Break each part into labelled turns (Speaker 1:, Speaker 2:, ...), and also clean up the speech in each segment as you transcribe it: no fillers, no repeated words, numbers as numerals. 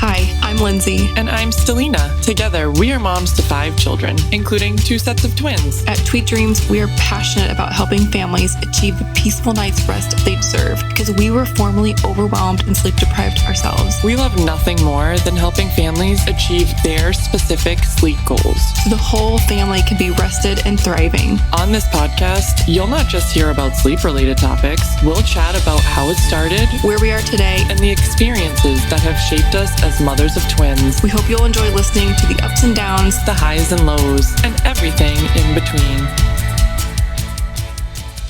Speaker 1: Hi, I'm Lindsay.
Speaker 2: And I'm Stellina. Together, we are moms to 5 children, including 2 sets of twins.
Speaker 1: At Tweet Dreams, we are passionate about helping families achieve the peaceful night's rest they deserve because we were formerly overwhelmed and sleep deprived ourselves.
Speaker 2: We love nothing more than helping families achieve their specific sleep goals,
Speaker 1: so the whole family can be rested and thriving.
Speaker 2: On this podcast, you'll not just hear about sleep-related topics. We'll chat about how it started,
Speaker 1: where we are today,
Speaker 2: and the experiences that have shaped us as mothers of twins.
Speaker 1: We hope you'll enjoy listening to the ups and downs,
Speaker 2: the highs and lows, and everything in between.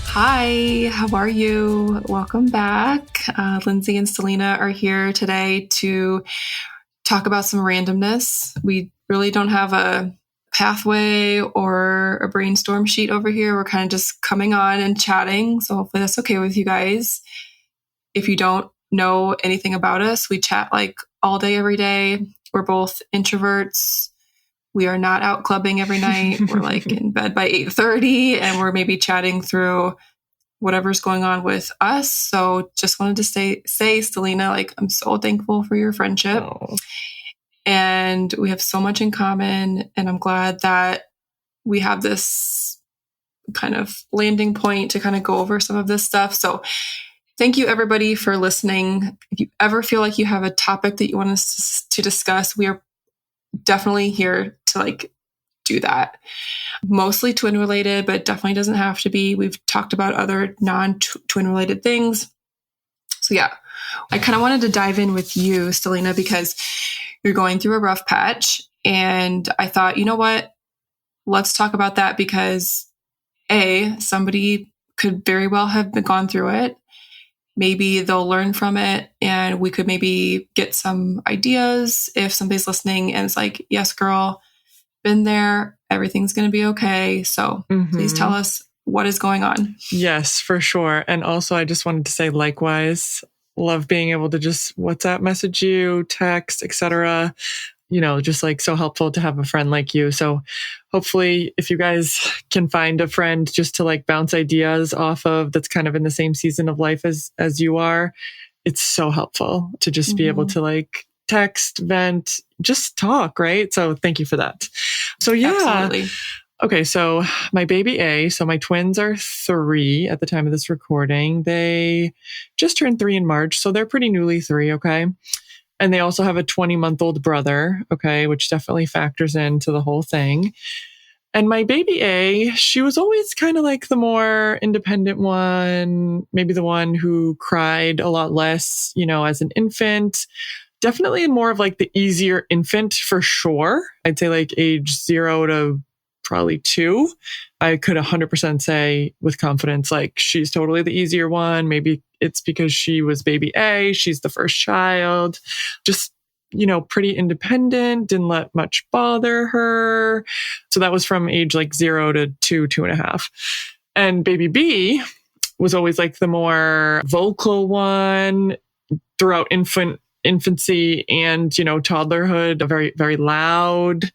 Speaker 1: Hi, how are you? Welcome back. Lindsay and Stellina are here today to talk about some randomness. We really don't have a pathway or a brainstorm sheet over here. We're kind of just coming on and chatting. So hopefully that's okay with you guys. If you don't know anything about us, we chat like all day, every day. We're both introverts. We are not out clubbing every night. We're like in bed by 8:30 and we're maybe chatting through whatever's going on with us. So just wanted to say, Stellina, like, I'm so thankful for your friendship. And we have so much in common. And I'm glad that we have this kind of landing point to kind of go over some of this stuff. So thank you, everybody, for listening. If you ever feel like you have a topic that you want us to discuss, we are definitely here to do that. Mostly twin related, but it definitely doesn't have to be. We've talked about other non-twin related things. So yeah, I kind of wanted to dive in with you, Stellina, because you're going through a rough patch. And I thought, you know what? Let's talk about that because somebody could very well have gone through it. Maybe they'll learn from it and we could maybe get some ideas if somebody's listening and it's like, yes, girl, been there. Everything's going to be okay. So please tell us what is going on.
Speaker 2: Yes, for sure. And also I just wanted to say likewise, love being able to just WhatsApp message you, text, etc. Just so helpful to have a friend like you. So hopefully if you guys can find a friend just to bounce ideas off of that's kind of in the same season of life as you are, it's so helpful to just be able to text, vent, just talk, right? So thank you for that. So yeah.
Speaker 1: Absolutely.
Speaker 2: Okay. So my baby A, so my twins are 3 at the time of this recording. They just turned 3 in March. So they're pretty newly 3. Okay. And they also have a 20-month-old brother, okay, which definitely factors into the whole thing. And my baby A, she was always kind of the more independent one, maybe the one who cried a lot less, as an infant. Definitely more of the easier infant for sure. I'd say age 0 to probably 2. I could 100% say with confidence, she's totally the easier one. Maybe it's because she was baby A. She's the first child. Just, pretty independent, didn't let much bother her. So that was from age 0 to 2, 2.5. And baby B was always the more vocal one throughout infancy and, toddlerhood, very, very loud.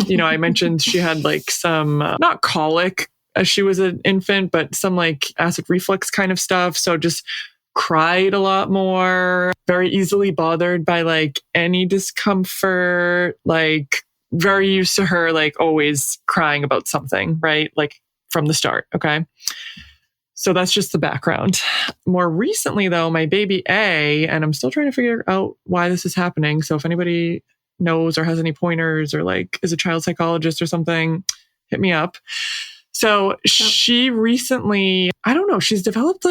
Speaker 2: I mentioned she had some, not colic as she was an infant, but some acid reflux kind of stuff. So just cried a lot more, very easily bothered by any discomfort, very used to her, always crying about something, right? From the start. Okay. So that's just the background. More recently though, my baby A, and I'm still trying to figure out why this is happening. So if anybody knows or has any pointers or is a child psychologist or something, hit me up. So she recently, I don't know, she's developed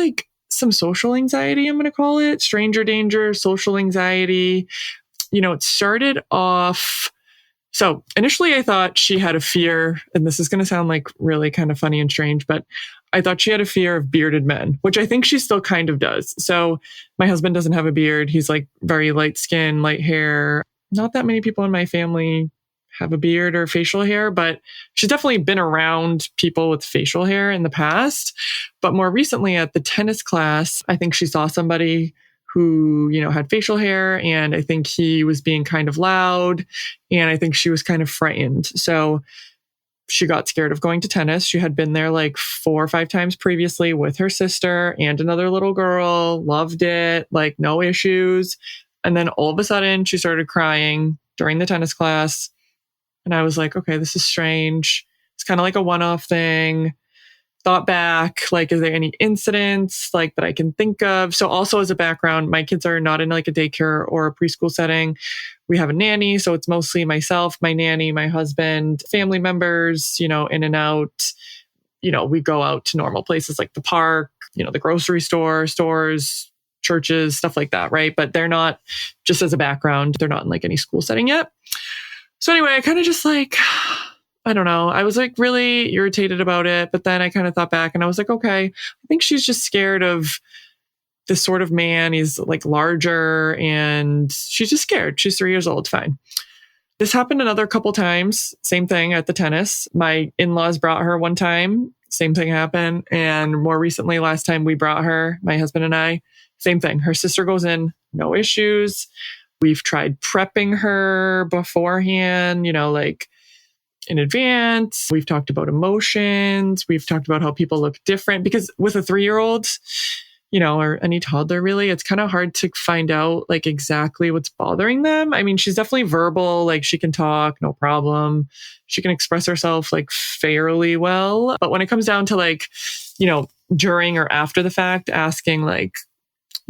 Speaker 2: some social anxiety, I'm going to call it stranger danger, social anxiety. It started off. So initially I thought she had a fear, and this is going to sound really kind of funny and strange, but I thought she had a fear of bearded men, which I think she still kind of does. So my husband doesn't have a beard. He's very light skin, light hair. Not that many people in my family have a beard or facial hair, but she's definitely been around people with facial hair in the past. But more recently at the tennis class, I think she saw somebody who, had facial hair, and I think he was being kind of loud, and I think she was kind of frightened. So she got scared of going to tennis. She had been there 4 or 5 times previously with her sister and another little girl, loved it, no issues. And then all of a sudden she started crying during the tennis class. And I was like, okay, this is strange. It's kind of like a one-off thing. Thought back, like, is there any incidents like that I can think of? So also as a background, my kids are not in like a daycare or a preschool setting. We have a nanny. So it's mostly myself, my nanny, my husband, family members, in and out. We go out to normal places like the park, the grocery store, stores, churches, stuff like that, right? But they're not, just as a background, they're not in like any school setting yet. So anyway, I kind of just like, I don't know. I was like really irritated about it, but then I kind of thought back and I was like, okay, I think she's just scared of this sort of man. He's like larger and she's just scared. She's 3 years old. Fine. This happened another couple times. Same thing at the tennis. My in-laws brought her one time. Same thing happened. And more recently, last time we brought her, my husband and I, same thing. Her sister goes in, no issues. We've tried prepping her beforehand, like in advance. We've talked about emotions. We've talked about how people look different because with a 3-year-old, or any toddler really, it's kind of hard to find out like exactly what's bothering them. I mean, she's definitely verbal, like she can talk, no problem. She can express herself like fairly well. But when it comes down to like, during or after the fact, asking like,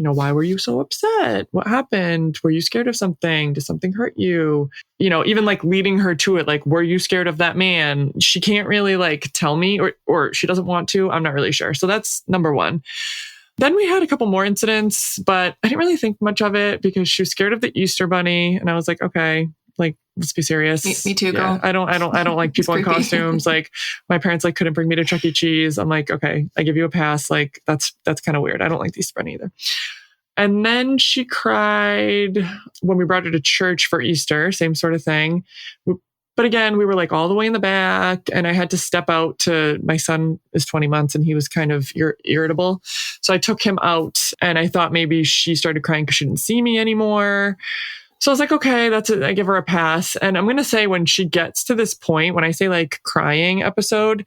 Speaker 2: why were you so upset? What happened? Were you scared of something? Did something hurt you? Even like leading her to it, like, were you scared of that man? She can't really like tell me or she doesn't want to. I'm not really sure. So that's number one. Then we had a couple more incidents, but I didn't really think much of it because she was scared of the Easter bunny. And I was like, okay, like, let's be serious.
Speaker 1: Me too, girl.
Speaker 2: I don't like people in costumes. Like my parents like couldn't bring me to Chuck E. Cheese. I'm like, okay, I give you a pass. Like that's kind of weird. I don't like the Easter bunny either. And then she cried when we brought her to church for Easter, same sort of thing. But again, we were like all the way in the back and I had to step out my son is 20 months and he was kind of irritable. So I took him out and I thought maybe she started crying because she didn't see me anymore. So I was like, okay, that's it. I give her a pass. And I'm going to say when she gets to this point, when I say like crying episode,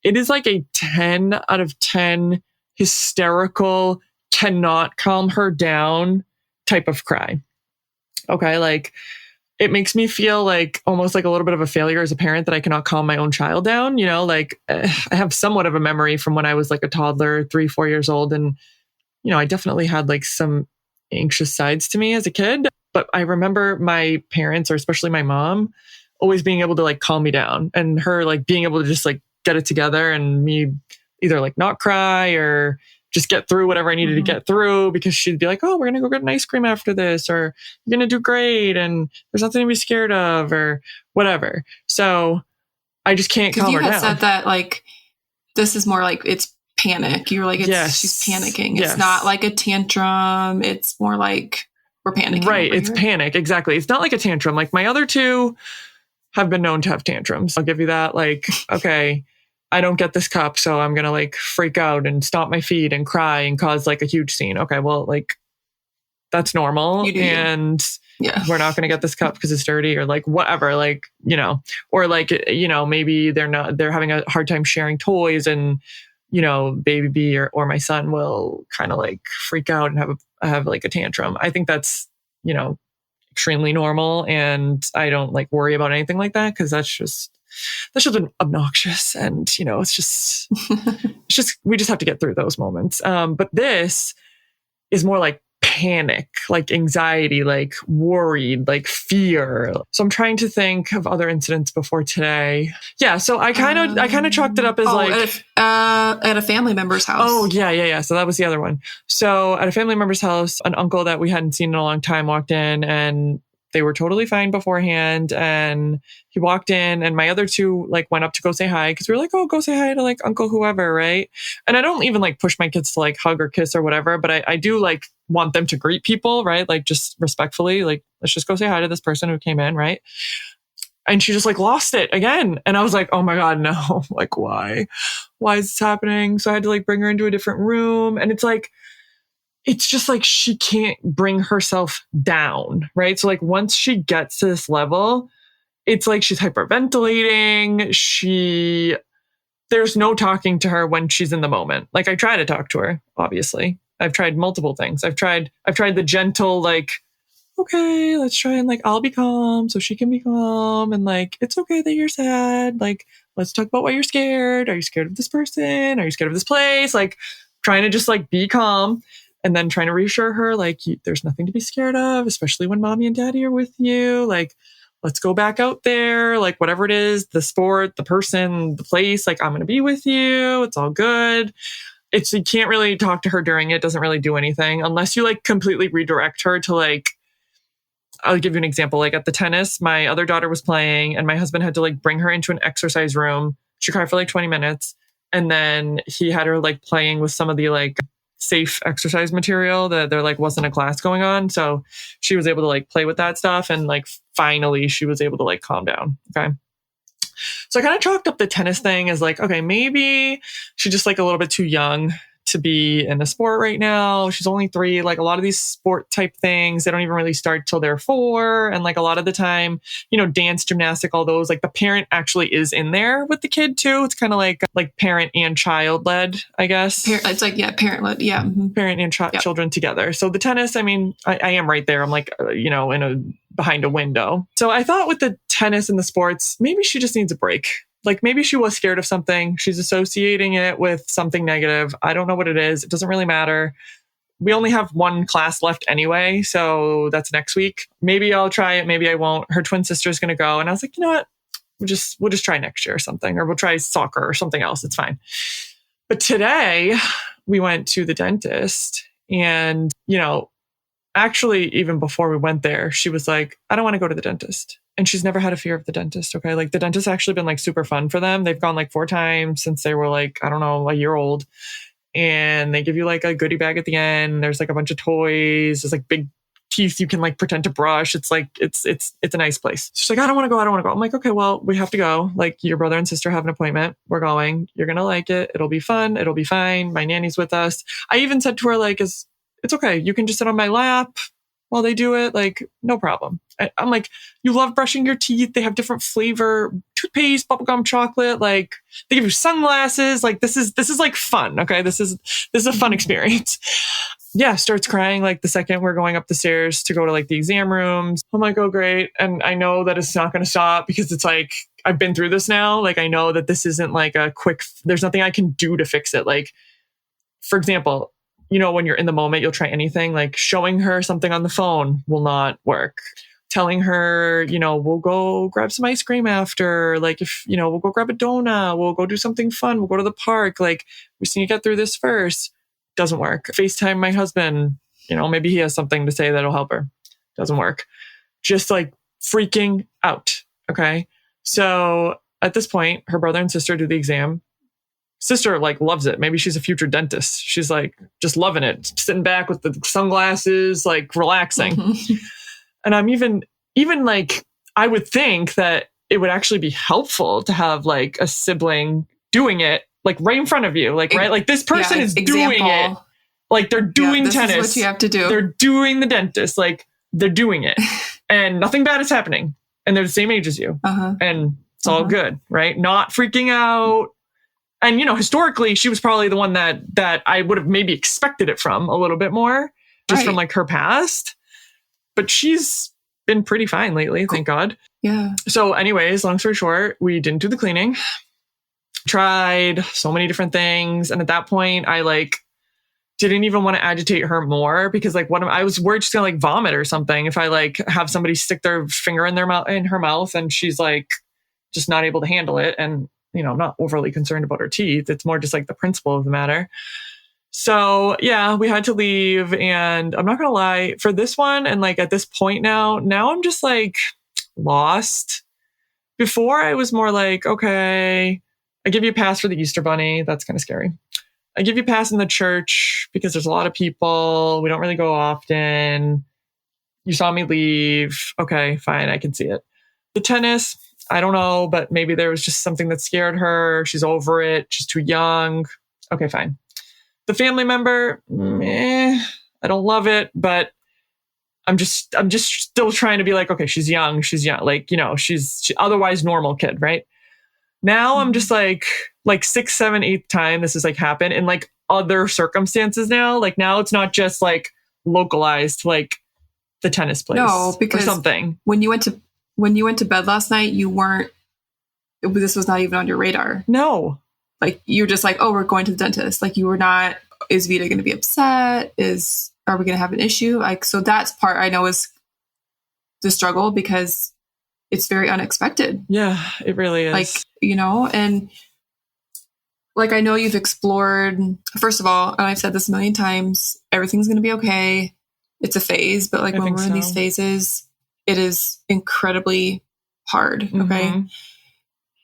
Speaker 2: it is like a 10 out of 10 hysterical, cannot calm her down type of cry. Okay. Like it makes me feel like almost like a little bit of a failure as a parent that I cannot calm my own child down. Like I have somewhat of a memory from when I was like a toddler, 3-4 years old. And, I definitely had like some anxious sides to me as a kid, but I remember my parents or especially my mom always being able to like calm me down and her like being able to just like get it together and me either like not cry or just get through whatever I needed to get through because she'd be like, oh, we're going to go get an ice cream after this, or you're going to do great. And there's nothing to be scared of or whatever. So I just can't calm her down. You had
Speaker 1: said that like, this is more like it's panic. You're like, she's panicking. It's not like a tantrum. It's more like we're panicking.
Speaker 2: Right. It's panic. Exactly. It's not like a tantrum. Like my other two have been known to have tantrums. I'll give you that. Like, okay, I don't get this cup, so I'm going to like freak out and stomp my feet and cry and cause like a huge scene. Okay, well, like that's normal. And we're not going to get this cup because it's dirty or like whatever, like, or like, maybe they're having a hard time sharing toys and, baby B or my son will kind of like freak out and have like a tantrum. I think that's, extremely normal. And I don't like worry about anything like that because that's just obnoxious. And, it's just, we just have to get through those moments. But this is more like panic, like anxiety, like worried, like fear. So I'm trying to think of other incidents before today. Yeah. So I kind of chalked it up as
Speaker 1: at a family member's house.
Speaker 2: Oh yeah. So that was the other one. So at a family member's house, an uncle that we hadn't seen in a long time walked in and they were totally fine beforehand. And he walked in and my other two like went up to go say hi because we were like, oh, go say hi to like uncle whoever, right? And I don't even like push my kids to like hug or kiss or whatever, but I do like want them to greet people, right? Like just respectfully, like let's just go say hi to this person who came in, right? And she just like lost it again. And I was like, oh my God, no. Like, why? Why is this happening? So I had to like bring her into a different room. And it's just like she can't bring herself down, right? So like once she gets to this level, it's like she's hyperventilating. There's no talking to her when she's in the moment. Like I try to talk to her, obviously. I've tried multiple things. I've tried the gentle, like, okay, let's try and like, I'll be calm so she can be calm. And like, it's okay that you're sad. Like, let's talk about why you're scared. Are you scared of this person? Are you scared of this place? Like, trying to just like be calm and then trying to reassure her, like, there's nothing to be scared of, especially when mommy and daddy are with you. Like, let's go back out there. Like, whatever it is, the sport, the person, the place, like, I'm going to be with you. It's all good. You can't really talk to her during it. Doesn't really do anything unless you like completely redirect her to like, I'll give you an example. Like at the tennis, my other daughter was playing and my husband had to like bring her into an exercise room. She cried for like 20 minutes. And then he had her like playing with some of the like safe exercise material that there like wasn't a class going on. So she was able to like play with that stuff. And like finally she was able to like calm down. Okay. So I kind of chalked up the tennis thing as like, okay, maybe she's just like a little bit too young to be in a sport right now. She's only 3. Like a lot of these sport type things, they don't even really start till they're 4. And like a lot of the time, you know, dance, gymnastic, all those, like the parent actually is in there with the kid too. It's kind of like parent and child led, I guess.
Speaker 1: It's like, yeah, parent led. Yeah. Mm-hmm.
Speaker 2: Parent and children together. So the tennis, I mean, I am right there. I'm like, you know, behind a window. So I thought with the tennis and the sports, maybe she just needs a break. Like maybe she was scared of something. She's associating it with something negative. I don't know what it is. It doesn't really matter. We only have 1 class left anyway. So that's next week. Maybe I'll try it. Maybe I won't. Her twin sister's going to go. And I was like, you know what? We'll just try next year or something, or we'll try soccer or something else. It's fine. But today we went to the dentist and, you know, actually, even before we went there, she was like, I don't want to go to the dentist. And she's never had a fear of the dentist. Okay. Like the dentist actually been like super fun for them. They've gone like 4 times since they were like, I don't know, a year old. And they give you like a goodie bag at the end. There's like a bunch of toys. There's like big teeth you can like pretend to brush. It's like, it's a nice place. She's like, I don't want to go. I'm like, okay, well, we have to go. Like your brother and sister have an appointment. We're going. You're going to like it. It'll be fun. It'll be fine. My nanny's with us. I even said to her, like, it's okay. You can just sit on my lap while they do it. Like, no problem. I'm like, you love brushing your teeth. They have different flavor, toothpaste, bubblegum, chocolate. Like they give you sunglasses. Like this is like fun. Okay. This is a fun experience. Yeah. Starts crying like the second we're going up the stairs to go to like the exam rooms. I'm like, oh, great. And I know that it's not going to stop because it's like, I've been through this now. Like, I know that this isn't like there's nothing I can do to fix it. Like, for example, you know, when you're in the moment, you'll try anything. Like showing her something on the phone will not work. Telling her, you know, we'll go grab some ice cream after. Like if, you know, we'll go grab a donut. We'll go do something fun. We'll go to the park. Like we just need to get through this first. Doesn't work. FaceTime my husband. You know, maybe he has something to say that'll help her. Doesn't work. Just like freaking out. Okay. So at this point, her brother and sister do the exam. Sister like loves it. Maybe she's a future dentist. She's like just loving it, sitting back with the sunglasses, like relaxing. Mm-hmm. And I'm even like, I would think that it would actually be helpful to have like a sibling doing it like right in front of you, like right, like this person is doing it, like they're doing tennis.
Speaker 1: This is what you have to do.
Speaker 2: They're doing the dentist, like they're doing it, and nothing bad is happening, and they're the same age as you, and it's all good, right? Not freaking out. And, you know, historically, she was probably the one that I would have maybe expected it from a little bit more, just from like her past. But she's been pretty fine lately, thank God.
Speaker 1: Yeah.
Speaker 2: So anyways, long story short, we didn't do the cleaning. Tried so many different things. And at that point, I like didn't even want to agitate her more because like I was worried she's gonna like vomit or something if I like have somebody stick their finger in her mouth and she's like just not able to handle it. And you know, I'm not overly concerned about her teeth. It's more just like the principle of the matter. So yeah, we had to leave. And I'm not going to lie, for this one, and like at this point now I'm just like lost. Before I was more like, okay, I give you a pass for the Easter Bunny. That's kind of scary. I give you a pass in the church because there's a lot of people. We don't really go often. You saw me leave. Okay, fine. I can see it. The tennis, I don't know, but maybe there was just something that scared her. She's over it. She's too young. Okay, fine. The family member, I don't love it, but I'm just still trying to be like, okay, she's young. Like, you know, she's otherwise normal kid, right? Now I'm just like 6th, 7th, 8th time this has like happened in like other circumstances now. Like now it's not just like localized, like the tennis place
Speaker 1: No, because
Speaker 2: or something.
Speaker 1: when you went to bed last night, this was not even on your radar.
Speaker 2: No.
Speaker 1: Like, you're just like, oh, we're going to the dentist. Like, you were not, is Vita going to be upset? Are we going to have an issue? Like, so that's part I know is the struggle, because it's very unexpected.
Speaker 2: Yeah, it really is.
Speaker 1: Like, and like, I know you've explored, first of all, and I've said this a million times, everything's going to be okay. It's a phase, but like when we're in these phases, it is incredibly hard. Okay.
Speaker 2: Mm-hmm.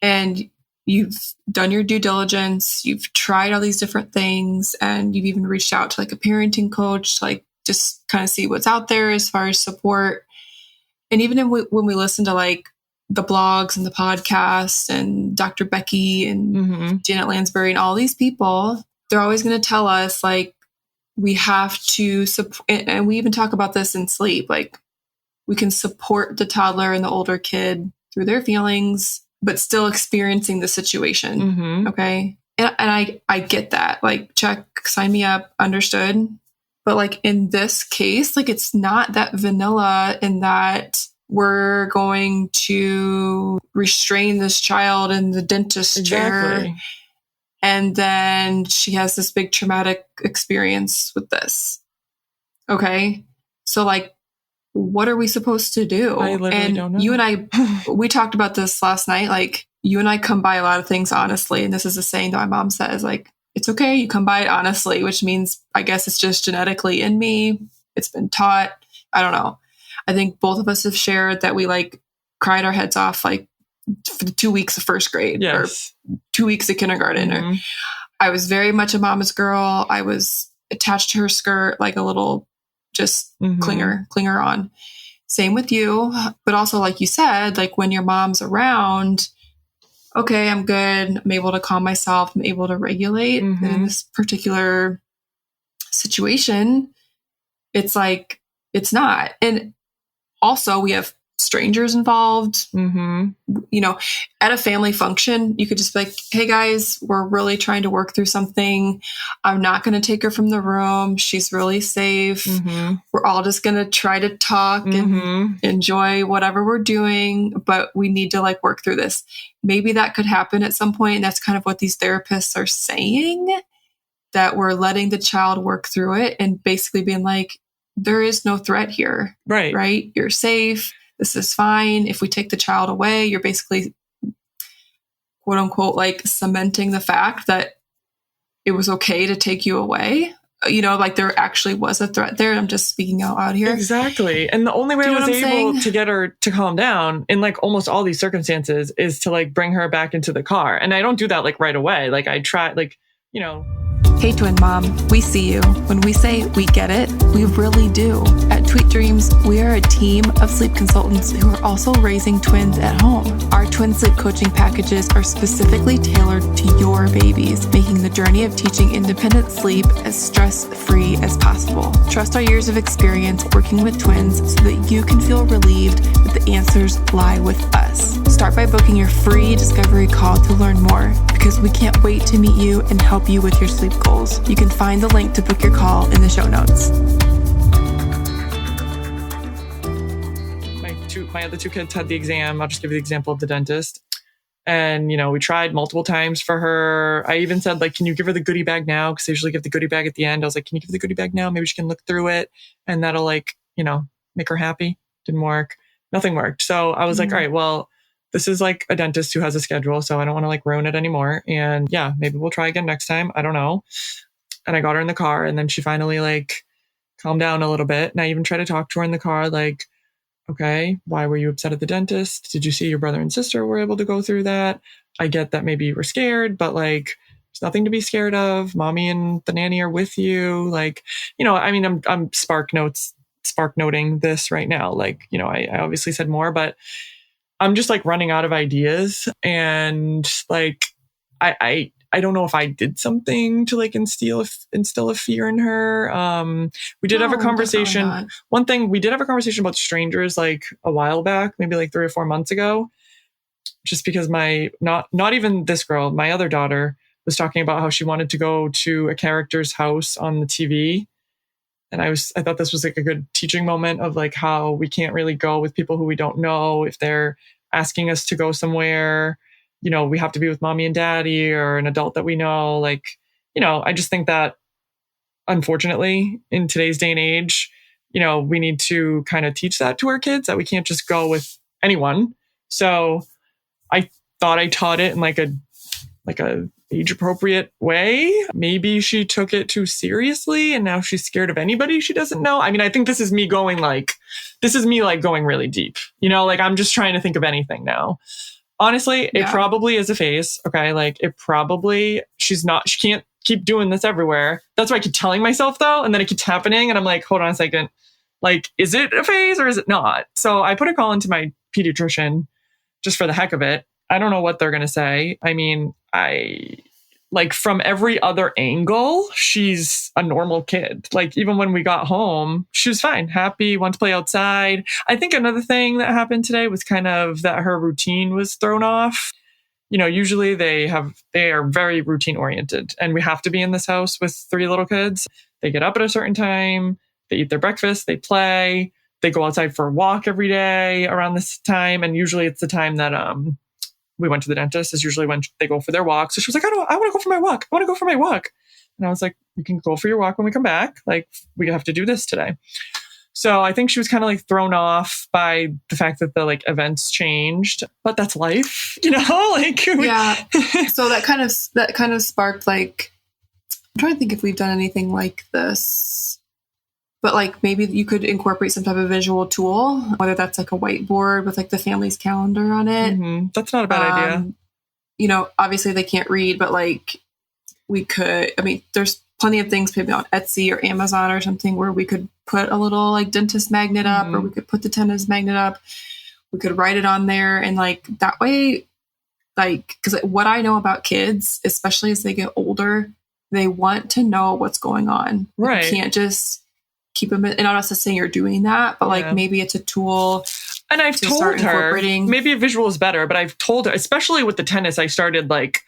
Speaker 1: And you've done your due diligence. You've tried all these different things, and you've even reached out to like a parenting coach to like just kind of see what's out there as far as support. And even when we listen to like the blogs and the podcasts and Dr. Becky and Janet Lansbury and all these people, they're always going to tell us like, we have to support, and we even talk about this in sleep. Like, we can support the toddler and the older kid through their feelings, but still experiencing the situation. Okay. And I get that. Like, check, sign me up, understood. But like in this case, like, it's not that vanilla in that we're going to restrain this child in the dentist chair. And then she has this big traumatic experience with this. Okay. So like, what are we supposed to do?
Speaker 2: I literally don't know.
Speaker 1: You and I, we talked about this last night. Like, you and I come by a lot of things honestly. And this is a saying that my mom says, like, it's okay. You come by it honestly, which means I guess it's just genetically in me. It's been taught. I don't know. I think both of us have shared that we like cried our heads off, like for the 2 weeks of first grade or 2 weeks of kindergarten. Or I was very much a mama's girl. I was attached to her skirt, like a little just clinger on. Same with you. But also, like you said, like when your mom's around, okay, I'm good. I'm able to calm myself. I'm able to regulate. And in this particular situation, it's like, it's not. And also we have strangers involved. At a family function, you could just be like, hey guys, we're really trying to work through something. I'm not going to take her from the room. She's really safe. We're all just going to try to talk and enjoy whatever we're doing, but we need to like work through this. Maybe that could happen at some point. And that's kind of what these therapists are saying, that we're letting the child work through it and basically being like, there is no threat here. Right? You're safe. This is fine. If we take the child away, you're basically, quote unquote, like cementing the fact that it was okay to take you away. Like there actually was a threat there. I'm just speaking out loud here.
Speaker 2: Exactly. And the only way I was able to get her to calm down in like almost all these circumstances is to like bring her back into the car. And I don't do that like right away. Like I try, like,
Speaker 1: Hey, twin mom, we see you. When we say we get it, we really do. At Tweet Dreams, we are a team of sleep consultants who are also raising twins at home. Our twin sleep coaching packages are specifically tailored to your babies, making the journey of teaching independent sleep as stress-free as possible. Trust our years of experience working with twins so that you can feel relieved that the answers lie with us. Start by booking your free discovery call to learn more, because we can't wait to meet you and help you with your sleep goals. You can find the link to book your call in the show notes.
Speaker 2: My other two kids had the exam. I'll just give you the example of the dentist. And, we tried multiple times for her. I even said, like, can you give her the goodie bag now? Because I usually give the goodie bag at the end. I was like, can you give her the goodie bag now? Maybe she can look through it. And that'll like, make her happy. Didn't work. Nothing worked. So I was like, all right, well, this is like a dentist who has a schedule, so I don't want to like ruin it anymore. And yeah, maybe we'll try again next time. I don't know. And I got her in the car, and then she finally like calmed down a little bit. And I even tried to talk to her in the car, like, okay, why were you upset at the dentist? Did you see your brother and sister were able to go through that? I get that maybe you were scared, but like, there's nothing to be scared of. Mommy and the nanny are with you. Like, I'm spark noting this right now. Like, I obviously said more, but I'm just like running out of ideas, and like I don't know if I did something to like instill a fear in her. We did have a conversation. One thing, we did have a conversation about strangers like a while back, maybe like 3 or 4 months ago, just because not even this girl, my other daughter was talking about how she wanted to go to a character's house on the TV. And I thought this was like a good teaching moment of like how we can't really go with people who we don't know. If they're asking us to go somewhere, we have to be with mommy and daddy or an adult that we know. Like, I just think that unfortunately in today's day and age, we need to kind of teach that to our kids, that we can't just go with anyone. So I thought I taught it in like a age appropriate way. Maybe she took it too seriously and now she's scared of anybody she doesn't know. I mean, I think this is me going going really deep, like I'm just trying to think of anything now. Honestly, it probably is a phase. Okay. Like she can't keep doing this everywhere. That's why I keep telling myself though. And then it keeps happening. And I'm like, hold on a second. Like, is it a phase or is it not? So I put a call into my pediatrician just for the heck of it. I don't know what they're going to say. I mean, from every other angle, she's a normal kid. Like, even when we got home, she was fine, happy, wanted to play outside. I think another thing that happened today was kind of that her routine was thrown off. Usually they are very routine oriented, and we have to be in this house with 3 little kids. They get up at a certain time, they eat their breakfast, they play, they go outside for a walk every day around this time. And usually it's the time that, we went to the dentist is usually when they go for their walk. So she was like, I want to go for my walk. I want to go for my walk. And I was like, you can go for your walk when we come back. Like, we have to do this today. So I think she was kind of like thrown off by the fact that the like events changed, but that's life, like,
Speaker 1: yeah. So that kind of sparked like, I'm trying to think if we've done anything like this, but like maybe you could incorporate some type of visual tool, whether that's like a whiteboard with like the family's calendar on it.
Speaker 2: Mm-hmm. That's not a bad idea.
Speaker 1: Obviously they can't read, but like we could, there's plenty of things maybe on Etsy or Amazon or something where we could put a little like dentist magnet up, or we could put the dentist magnet up. We could write it on there. And like that way, like, because what I know about kids, especially as they get older, they want to know what's going on.
Speaker 2: Right.
Speaker 1: You can't just keep them in, and I'm not saying you're doing that, but like maybe it's a tool.
Speaker 2: And I've told her maybe a visual is better, but I've told her, especially with the tennis, I started like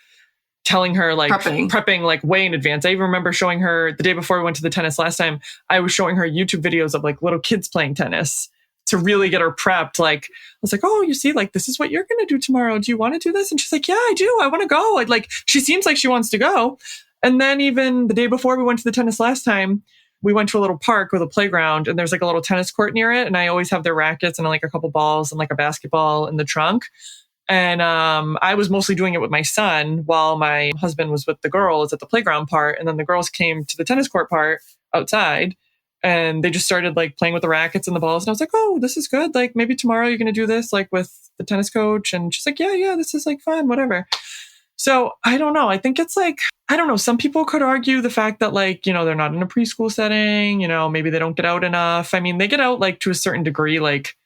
Speaker 2: telling her like prepping like way in advance. I even remember showing her the day before we went to the tennis last time, I was showing her YouTube videos of like little kids playing tennis to really get her prepped. Like, I was like, oh, you see, like, this is what you're going to do tomorrow. Do you want to do this? And she's like, yeah, I do. I want to go. She seems like she wants to go. And then even the day before we went to the tennis last time, we went to a little park with a playground, and there's like a little tennis court near it. And I always have their rackets and like a couple balls and like a basketball in the trunk. And I was mostly doing it with my son while my husband was with the girls at the playground part. And then the girls came to the tennis court part outside, and they just started like playing with the rackets and the balls. And I was like, oh, this is good. Like, maybe tomorrow you're going to do this like with the tennis coach. And she's like, yeah, this is like fun, whatever. So I don't know. I think it's like, I don't know. Some people could argue the fact that like, they're not in a preschool setting, maybe they don't get out enough. I mean, they get out like to a certain degree, like,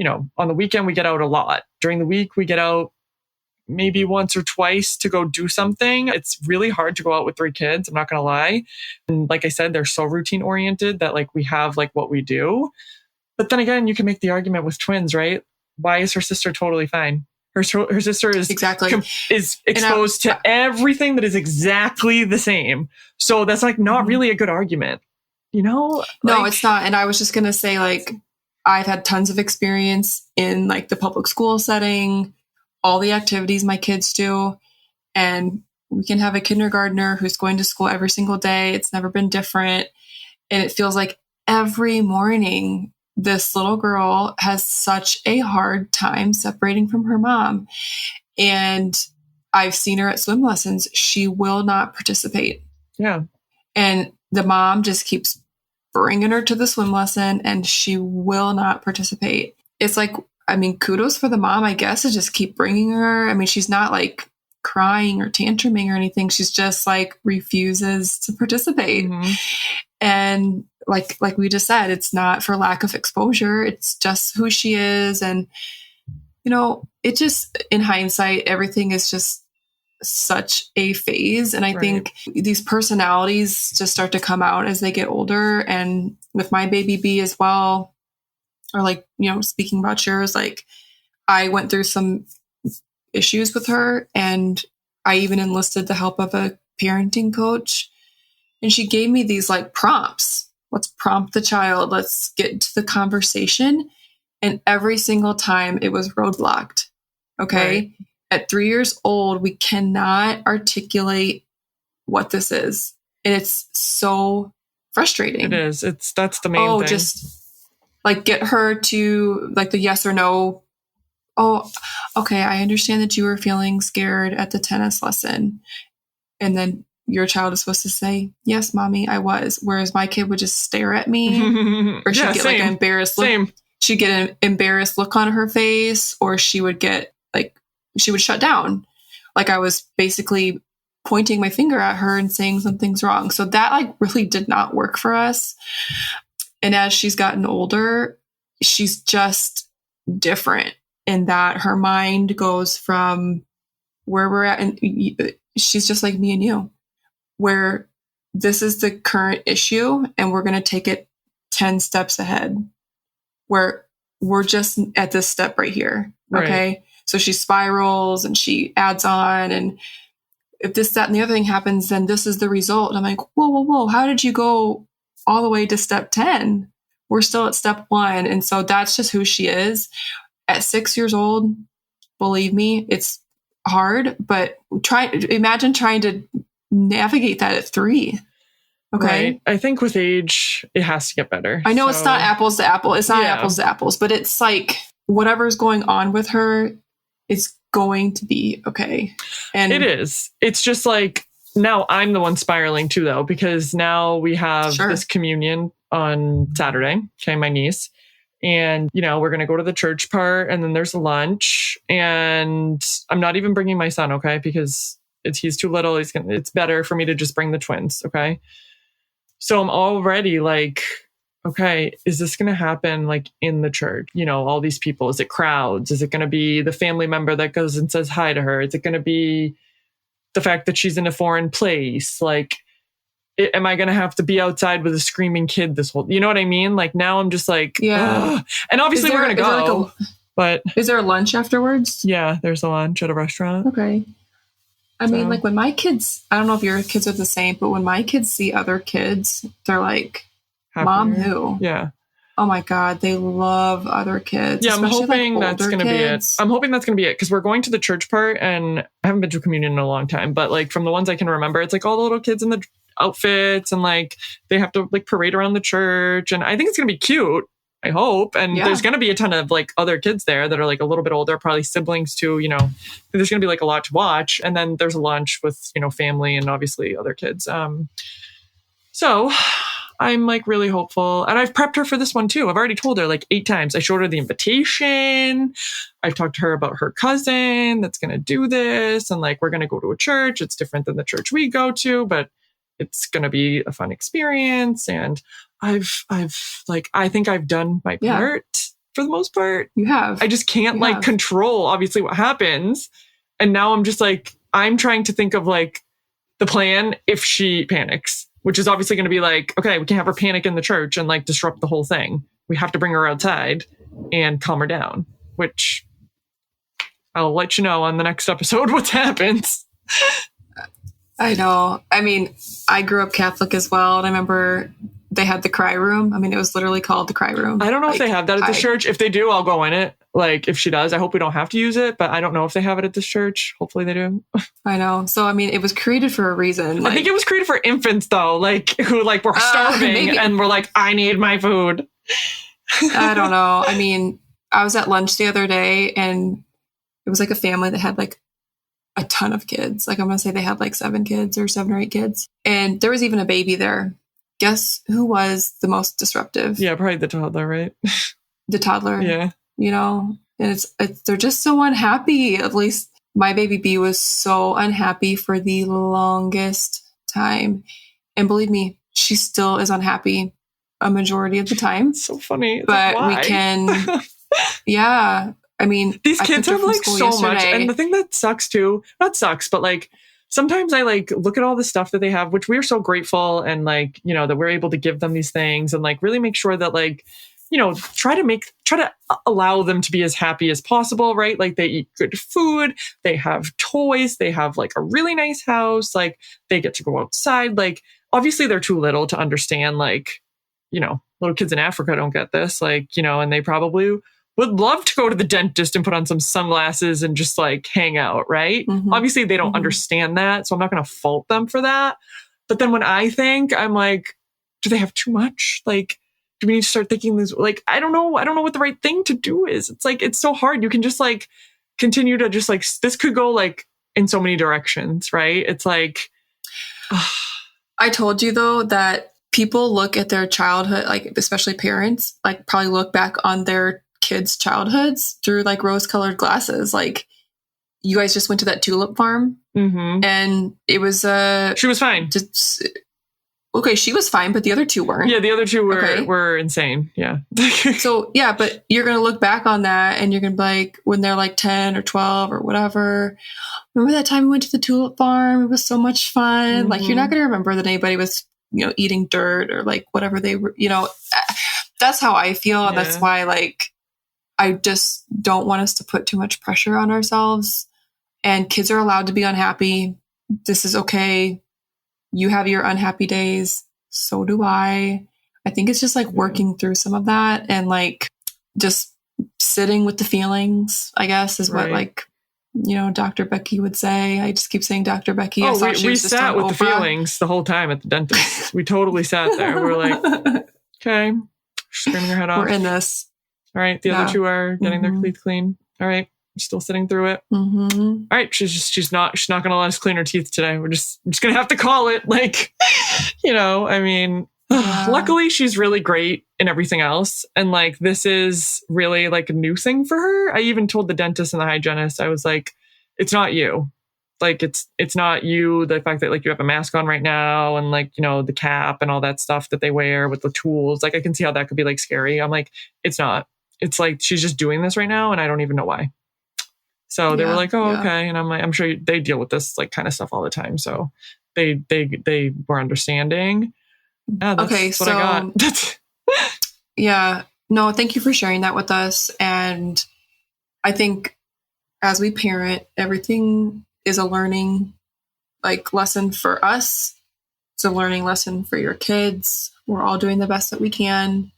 Speaker 2: on the weekend we get out a lot. During the week we get out maybe once or twice to go do something. It's really hard to go out with 3 kids. I'm not going to lie. And like I said, they're so routine oriented that like we have like what we do. But then again, you can make the argument with twins, right? Why is her sister totally fine? Her sister is is exposed to everything that is exactly the same. So that's like not really a good argument, No,
Speaker 1: it's not. And I was just going to say, like, I've had tons of experience in like the public school setting, all the activities my kids do. And we can have a kindergartner who's going to school every single day. It's never been different. And it feels like every morning, this little girl has such a hard time separating from her mom. And I've seen her at swim lessons. She will not participate.
Speaker 2: Yeah.
Speaker 1: And the mom just keeps bringing her to the swim lesson, and she will not participate. It's like, kudos for the mom, I guess, to just keep bringing her. She's not like crying or tantruming or anything. She's just like refuses to participate. Mm-hmm. And like we just said, it's not for lack of exposure. It's just who she is. And, it just, in hindsight, everything is just such a phase. And I think these personalities just start to come out as they get older. And with my baby B as well, or like, speaking about yours, like I went through some issues with her, and I even enlisted the help of a parenting coach. And she gave me these like prompts Let's prompt the child. Let's get into the conversation. And every single time it was roadblocked. Okay.
Speaker 2: Right.
Speaker 1: At 3 years old, we cannot articulate what this is. And it's so frustrating.
Speaker 2: It is. That's the main thing.
Speaker 1: Just like get her to like the yes or no. Oh, okay. I understand that you were feeling scared at the tennis lesson. And then your child is supposed to say, yes, mommy, I was. Whereas my kid would just stare at me or she'd get like an embarrassed look.
Speaker 2: Same.
Speaker 1: She'd get an embarrassed look on her face, or she would get like, she would shut down. Like I was basically pointing my finger at her and saying something's wrong. So that like really did not work for us. And as she's gotten older, she's just different in that her mind goes from where we're at. And she's just like me and you, where this is the current issue and we're going to take it 10 steps ahead, where we're just at this step right here. Okay. Right. So she spirals and she adds on, and if this, that, and the other thing happens, then this is the result. And I'm like, whoa. How did you go all the way to step 10? We're still at step 1. And so that's just who she is. At 6 years old, believe me, it's hard, but imagine trying to navigate that at 3. Okay.
Speaker 2: Right. I think with age, it has to get better.
Speaker 1: I know it's not apples to apples. It's not apples to apples, but it's like whatever's going on with her, it's going to be okay. And
Speaker 2: it is. It's just like now I'm the one spiraling too, though, because now we have this communion on Saturday. Okay, my niece. And, we're going to go to the church part, and then there's lunch, and I'm not even bringing my son. Okay. Because he's too little. It's better for me to just bring the twins. Okay. So I'm already like, okay, is this going to happen like in the church? All these people, is it crowds? Is it going to be the family member that goes and says hi to her? Is it going to be the fact that she's in a foreign place? Like, am I going to have to be outside with a screaming kid this whole, you know what I mean? Like now I'm just like, ugh. And obviously we're going to go, but
Speaker 1: is there a lunch afterwards?
Speaker 2: Yeah, there's a lunch at a restaurant.
Speaker 1: Okay. I mean, like when my kids, I don't know if your kids are the same, but when my kids see other kids, they're like, happier. Mom, who?
Speaker 2: Yeah.
Speaker 1: Oh my God, they love other kids.
Speaker 2: Yeah, I'm hoping that's going to be it. I'm hoping that's going to be it, because we're going to the church part, and I haven't been to communion in a long time, but like from the ones I can remember, it's like all the little kids in the outfits, and like they have to like parade around the church, and I think it's going to be cute. I hope. And there's going to be a ton of like other kids there that are like a little bit older, probably siblings too, there's going to be like a lot to watch. And then there's a lunch with, family and obviously other kids. So I'm like really hopeful, and I've prepped her for this one too. I've already told her like 8 times. I showed her the invitation. I've talked to her about her cousin that's going to do this. And like, we're going to go to a church. It's different than the church we go to, but it's going to be a fun experience. And I've like, I think I've done my part for the most part.
Speaker 1: You have.
Speaker 2: I just can't control obviously what happens. And now I'm just like, I'm trying to think of like the plan if she panics, which is obviously going to be like, okay, we can't have her panic in the church and like disrupt the whole thing. We have to bring her outside and calm her down, which I'll let you know on the next episode what happens.
Speaker 1: I know. I mean, I grew up Catholic as well. And I remember they had the cry room. I mean, it was literally called the cry room.
Speaker 2: I don't know if they have that at the church. If they do, I'll go in it. Like if she does, I hope we don't have to use it, but I don't know if they have it at this church. Hopefully they do.
Speaker 1: I know. So, I mean, it was created for a reason.
Speaker 2: I think it was created for infants though, like who like were starving and were like, I need my food.
Speaker 1: I don't know. I mean, I was at lunch the other day, and it was like a family that had like a ton of kids. Like I'm going to say they had like 7 kids or 7 or 8 kids. And there was even a baby there. Guess who was the most disruptive?
Speaker 2: Yeah, probably the toddler, right?
Speaker 1: The toddler.
Speaker 2: Yeah.
Speaker 1: And it's they're just so unhappy. At least my baby B was so unhappy for the longest time. And believe me, she still is unhappy a majority of the time.
Speaker 2: It's so funny.
Speaker 1: But we can, I mean,
Speaker 2: these kids have like so much. And the thing that sucks too, not sucks, but like sometimes I like look at all the stuff that they have, which we're so grateful, and like, that we're able to give them these things and like really make sure that like, try to allow them to be as happy as possible, right? Like they eat good food, they have toys, they have like a really nice house, like they get to go outside. Like obviously they're too little to understand like little kids in Africa don't get this, and they probably would love to go to the dentist and put on some sunglasses and just hang out, right?
Speaker 1: Mhm.
Speaker 2: Obviously, they don't
Speaker 1: Mhm.
Speaker 2: understand that, so I'm not going to fault them for that. But then when I think, I'm like, do they have too much? Do we need to start thinking this? I don't know. I don't know what the right thing to do is. It's it's so hard. You can just continue to just this could go in so many directions, right? It's
Speaker 1: I told you though that people look at their childhood, especially parents, probably look back on their kids' childhoods through rose-colored glasses. You guys just went to that tulip farm, and it was
Speaker 2: she was fine.
Speaker 1: Okay, she was fine, but the other two weren't.
Speaker 2: Yeah, the other two were insane. Yeah.
Speaker 1: So yeah, but you're gonna look back on that, and you're gonna be when they're 10 or 12 or whatever. Remember that time we went to the tulip farm? It was so much fun. You're not gonna remember that anybody was eating dirt or whatever they were. That's how I feel, and that's why I just don't want us to put too much pressure on ourselves. And kids are allowed to be unhappy. This is okay. You have your unhappy days. So do I. I think it's just working through some of that and just sitting with the feelings, I guess, is what Dr. Becky would say. I just keep saying Dr. Becky.
Speaker 2: Oh, we sat with Oprah. The feelings the whole time at the dentist. We totally sat there. We're okay, screaming her head off.
Speaker 1: We're in this.
Speaker 2: All right. The other two are getting their teeth clean. All right. Still sitting through it. All right. She's not going to let us clean her teeth today. I'm just going to have to call it. Luckily she's really great in everything else. And this is really a new thing for her. I even told the dentist and the hygienist, I was it's not you. It's not you. The fact that you have a mask on right now and the cap and all that stuff that they wear with the tools. I can see how that could be scary. I'm it's not. It's she's just doing this right now and I don't even know why. So they were okay. And I'm sure they deal with this kind of stuff all the time. So they were understanding. Yeah, that's what I got.
Speaker 1: Yeah. No, thank you for sharing that with us. And I think as we parent, everything is a learning lesson for us. It's a learning lesson for your kids. We're all doing the best that we can.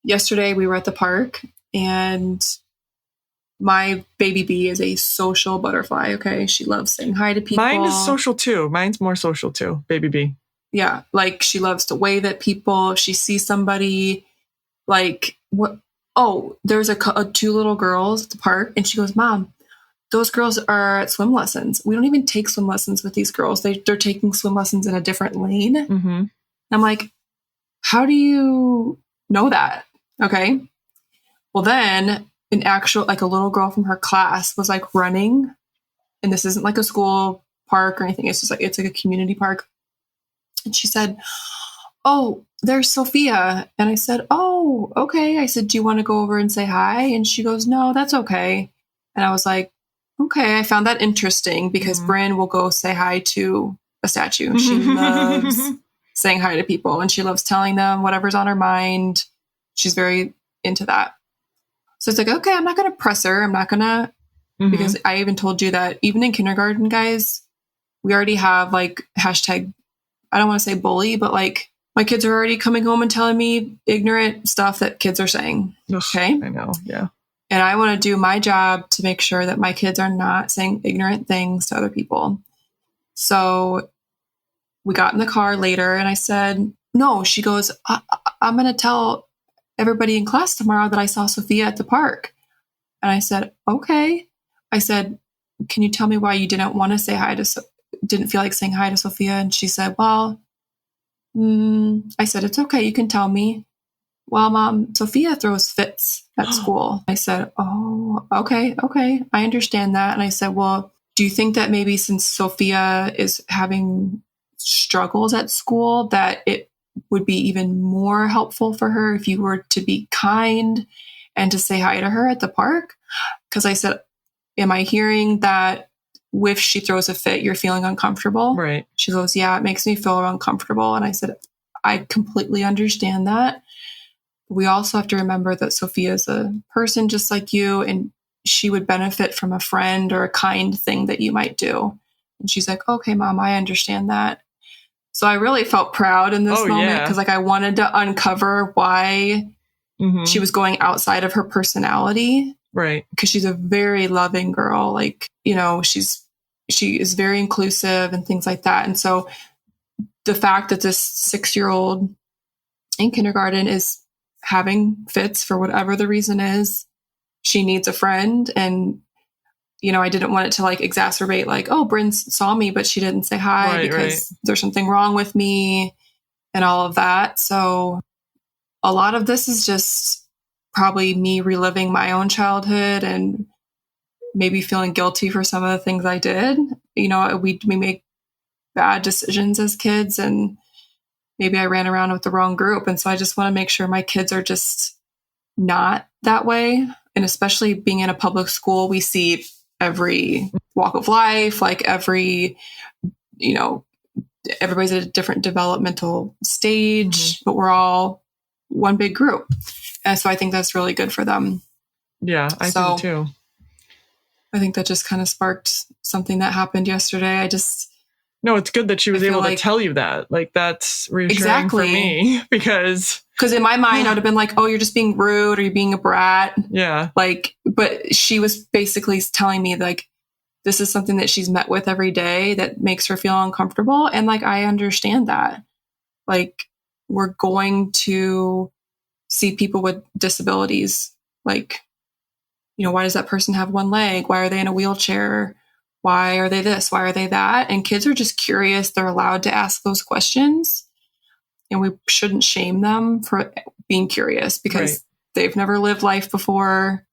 Speaker 1: Yesterday we were at the park and my baby bee is a social butterfly. Okay. She loves saying hi to people.
Speaker 2: Mine is social too. Mine's more social too. Baby bee.
Speaker 1: Yeah. She loves to wave at people. If she sees somebody what? Oh, there's two little girls at the park and she goes, Mom, those girls are at swim lessons. We don't even take swim lessons with these girls. They're taking swim lessons in a different lane.
Speaker 2: Mm-hmm.
Speaker 1: I'm how do you know that? Okay. Well, then an actual, a little girl from her class was running, and this isn't a school park or anything. It's just it's a community park. And she said, oh, there's Sophia. And I said, oh, okay. I said, do you want to go over and say hi? And she goes, no, that's okay. And I was okay. I found that interesting because Bryn will go say hi to a statue. She loves saying hi to people and she loves telling them whatever's on her mind. She's very into that. So it's okay, I'm not going to press her. I'm not going to, because I even told you that even in kindergarten, guys, we already have hashtag, I don't want to say bully, but my kids are already coming home and telling me ignorant stuff that kids are saying. Okay.
Speaker 2: I know. Yeah.
Speaker 1: And I want to do my job to make sure that my kids are not saying ignorant things to other people. So we got in the car later and I said, no, she goes, I'm going to tell everybody in class tomorrow that I saw Sophia at the park. And I said, okay. I said, can you tell me why you didn't want to say hi to, didn't feel like saying hi to Sophia? And she said, well, I said, it's okay. You can tell me. Well, Mom, Sophia throws fits at school. I said, oh, okay. I understand that. And I said, well, do you think that maybe since Sophia is having struggles at school, that it would be even more helpful for her if you were to be kind and to say hi to her at the park? Because I said, am I hearing that if she throws a fit, you're feeling uncomfortable?
Speaker 2: Right.
Speaker 1: She goes, yeah, it makes me feel uncomfortable. And I said, I completely understand that. We also have to remember that Sophia is a person just like you, and she would benefit from a friend or a kind thing that you might do. And she's like, okay, Mom, I understand that. So I really felt proud in this moment because like I wanted to uncover why she was going outside of her personality.
Speaker 2: Right.
Speaker 1: Because she's a very loving girl. Like, you know, she is very inclusive and things like that. And so the fact that this 6-year-old in kindergarten is having fits for whatever the reason is, she needs a friend. And, you know, I didn't want it to like exacerbate like, oh, Bryn saw me, but she didn't say hi because there's something wrong with me and all of that. So a lot of this is just probably me reliving my own childhood and maybe feeling guilty for some of the things I did. You know, we make bad decisions as kids and maybe I ran around with the wrong group. And so I just want to make sure my kids are just not that way. And especially being in a public school, we see every walk of life, like every, you know, everybody's at a different developmental stage, but we're all one big group. And so I think that's really good for them.
Speaker 2: Yeah, I think too.
Speaker 1: I think that just kind of sparked something that happened yesterday.
Speaker 2: No, it's good that she was able to tell you that. Like, that's reassuring for me because
Speaker 1: in my mind, I would have been like, oh, you're just being rude or you're being a brat.
Speaker 2: Yeah.
Speaker 1: Like, but she was basically telling me like, this is something that she's met with every day that makes her feel uncomfortable. And like, I understand that. Like, we're going to see people with disabilities. Like, you know, why does that person have one leg? Why are they in a wheelchair? Why are they this? Why are they that? And kids are just curious. They're allowed to ask those questions. And we shouldn't shame them for being curious because they've never lived life before,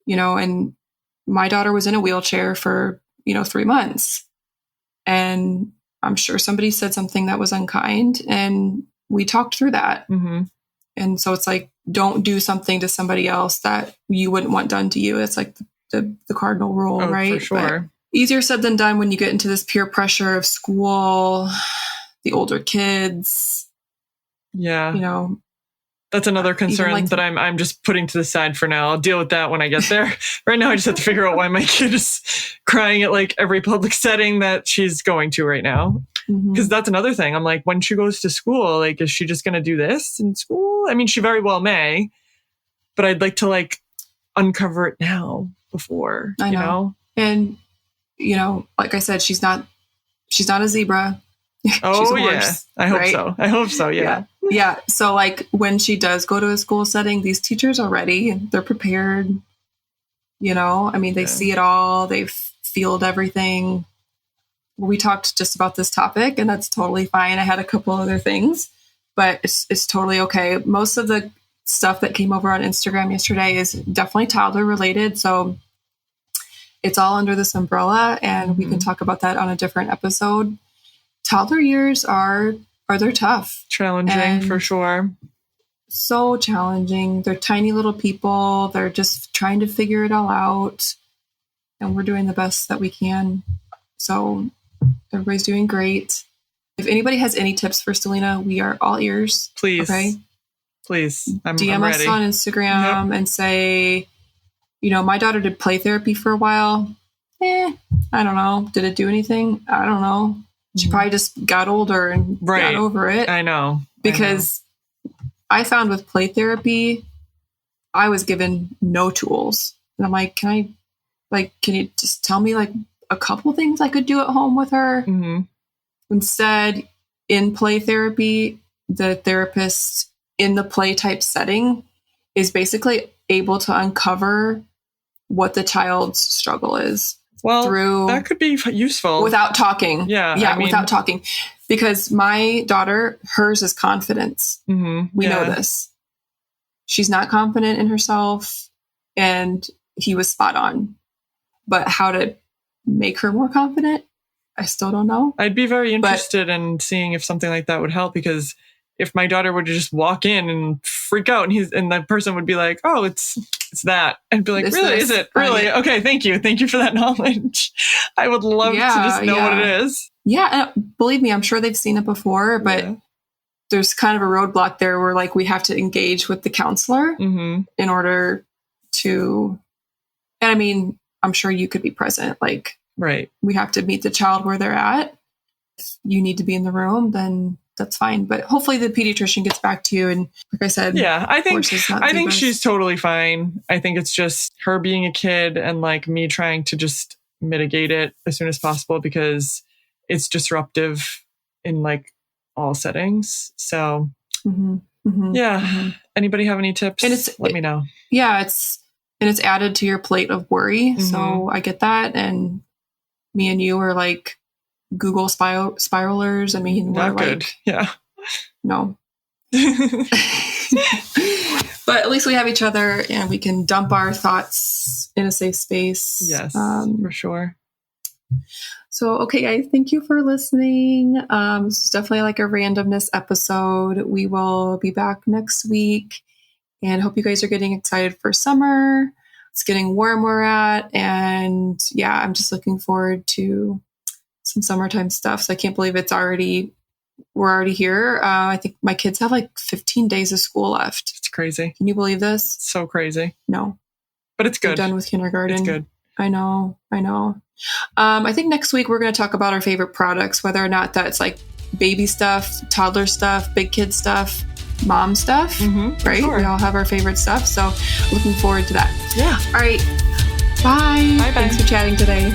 Speaker 1: you know, and my daughter was in a wheelchair for, 3 months. And I'm sure somebody said something that was unkind and we talked through that.
Speaker 2: Mm-hmm.
Speaker 1: And so it's like, don't do something to somebody else that you wouldn't want done to you. It's like the cardinal rule, right?
Speaker 2: For sure.
Speaker 1: But easier said than done when you get into this peer pressure of school, the older kids.
Speaker 2: Yeah.
Speaker 1: You know,
Speaker 2: that's another concern that I'm just putting to the side for now. I'll deal with that when I get there. Right now, I just have to figure out why my kid is crying at like every public setting that she's going to right now. Because that's another thing. I'm like, when she goes to school, like, is she just going to do this in school? I mean, she very well may, but I'd like to like uncover it now before,
Speaker 1: I know. And, like I said, she's not a zebra.
Speaker 2: Oh,
Speaker 1: she's a horse,
Speaker 2: yeah. I hope so. Yeah.
Speaker 1: Yeah. So like when she does go to a school setting, these teachers are ready. They're prepared. I mean, they see it all. They've fielded everything. We talked just about this topic and that's totally fine. I had a couple other things, but it's totally okay. Most of the stuff that came over on Instagram yesterday is definitely toddler related. So it's all under this umbrella and we can talk about that on a different episode. Toddler years they're tough.
Speaker 2: Challenging for sure.
Speaker 1: So challenging. They're tiny little people. They're just trying to figure it all out. And we're doing the best that we can. So everybody's doing great. If anybody has any tips for Stellina, we are all ears.
Speaker 2: Please.
Speaker 1: Okay.
Speaker 2: Please. I'm
Speaker 1: DM
Speaker 2: ready.
Speaker 1: us on Instagram and say, my daughter did play therapy for a while. I don't know. Did it do anything? I don't know. She probably just got older and got over it.
Speaker 2: I know.
Speaker 1: Because I found with play therapy, I was given no tools. And I'm like, can you just tell me like a couple things I could do at home with her?
Speaker 2: Mm-hmm.
Speaker 1: Instead, in play therapy, the therapist in the play type setting is basically able to uncover what the child's struggle is.
Speaker 2: Well, that could be useful.
Speaker 1: Without talking.
Speaker 2: Yeah.
Speaker 1: Without talking. Because my daughter, hers is confidence.
Speaker 2: Mm-hmm.
Speaker 1: We know this. She's not confident in herself, and he was spot on. But how to make her more confident, I still don't know.
Speaker 2: I'd be very interested in seeing if something like that would help, because if my daughter would just walk in and freak out and that person would be like, oh, it's that. And be like, really? Is it? Really? Okay. Thank you. Thank you for that knowledge. I would love to just know what it is.
Speaker 1: Yeah. Believe me, I'm sure they've seen it before, but there's kind of a roadblock there where like we have to engage with the counselor in order to, and I mean, I'm sure you could be present. Like, we have to meet the child where they're at. you need to be in the room, then that's fine. But hopefully the pediatrician gets back to you. And like I said,
Speaker 2: I think
Speaker 1: best.
Speaker 2: she's totally fine. I think it's just her being a kid and like me trying to just mitigate it as soon as possible because it's disruptive in like all settings. So anybody have any tips?
Speaker 1: And
Speaker 2: let me know.
Speaker 1: Yeah, it's added to your plate of worry. So I get that. And me and you are like Google spiralers. I mean,
Speaker 2: not good.
Speaker 1: No. But at least we have each other and we can dump our thoughts in a safe space.
Speaker 2: Yes, for sure.
Speaker 1: So, okay, guys, thank you for listening. This is definitely like a randomness episode. We will be back next week and hope you guys are getting excited for summer. It's getting warm where we're at. And yeah, I'm just looking forward to some summertime stuff. So I can't believe we're already here. I think my kids have like 15 days of school left.
Speaker 2: It's crazy.
Speaker 1: Can you believe this?
Speaker 2: So crazy.
Speaker 1: No.
Speaker 2: But it's good.
Speaker 1: We're done with kindergarten.
Speaker 2: It's good.
Speaker 1: I know. I think next week we're going to talk about our favorite products, whether or not that's like baby stuff, toddler stuff, big kid stuff, mom stuff, right? Sure. We all have our favorite stuff. So looking forward to that.
Speaker 2: Yeah.
Speaker 1: All right. Bye.
Speaker 2: Bye.
Speaker 1: Thanks for chatting today.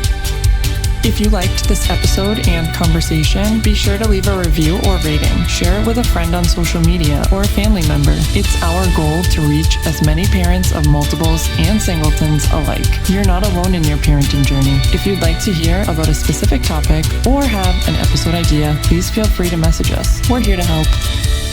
Speaker 2: If you liked this episode and conversation, be sure to leave a review or rating. Share it with a friend on social media or a family member. It's our goal to reach as many parents of multiples and singletons alike. You're not alone in your parenting journey. If you'd like to hear about a specific topic or have an episode idea, please feel free to message us. We're here to help.